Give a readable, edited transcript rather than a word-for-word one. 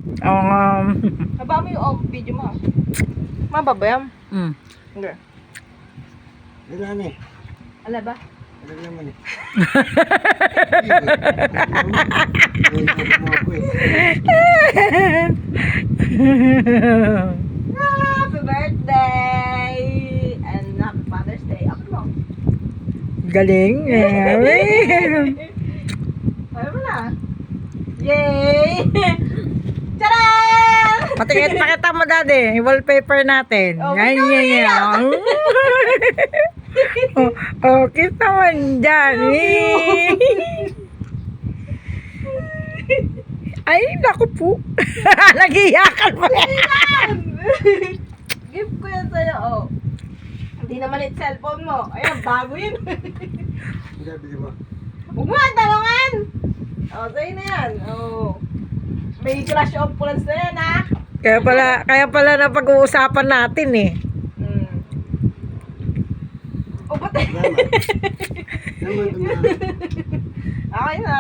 Haba mo yung video mo. Mababayam. Hindi. Wala na eh. Ala ba? Wala naman eh. Happy birthday! And happy Father's Day. Ako mo. Galing. Ayaw mo na. Yay! Tcharam! Pakita mo daddy, yung wallpaper natin. Oh, Yan, no, yan, yan. Kita mo dyan. Ay, naku po. Nag-iyakan mo. Gift ko yan sa'yo, oh. Hindi naman yung cellphone mo. Ayan, bago yun. Bili mo. Huwag mo nga talungan! Oh, sa'yo na yan. Oh. May crush of plans na yan, ha? Kaya pala na pag-uusapan natin eh. Oh, ba't? Naman. Naman. Okay na.